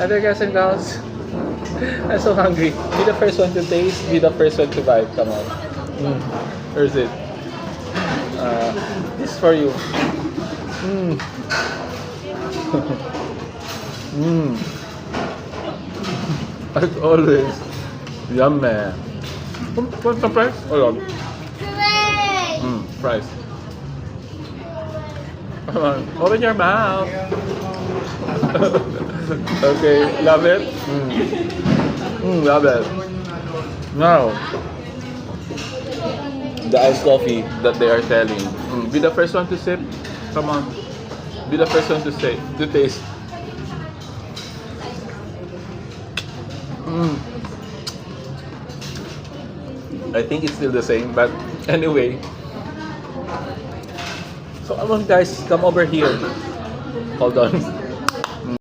Other guys and gals, I'm so hungry. Be the first one to taste. Be the first one to bite. Come on. Where's it? This is for you. As always, yummy. What's the price? Hold on. Price. Come on, open your mouth. Okay, love it? Love it. Now, the iced coffee that they are selling. Be the first one to sip. Come on. Be the first one to taste. I think it's still the same, but anyway. So come on guys, come over here. Hold on.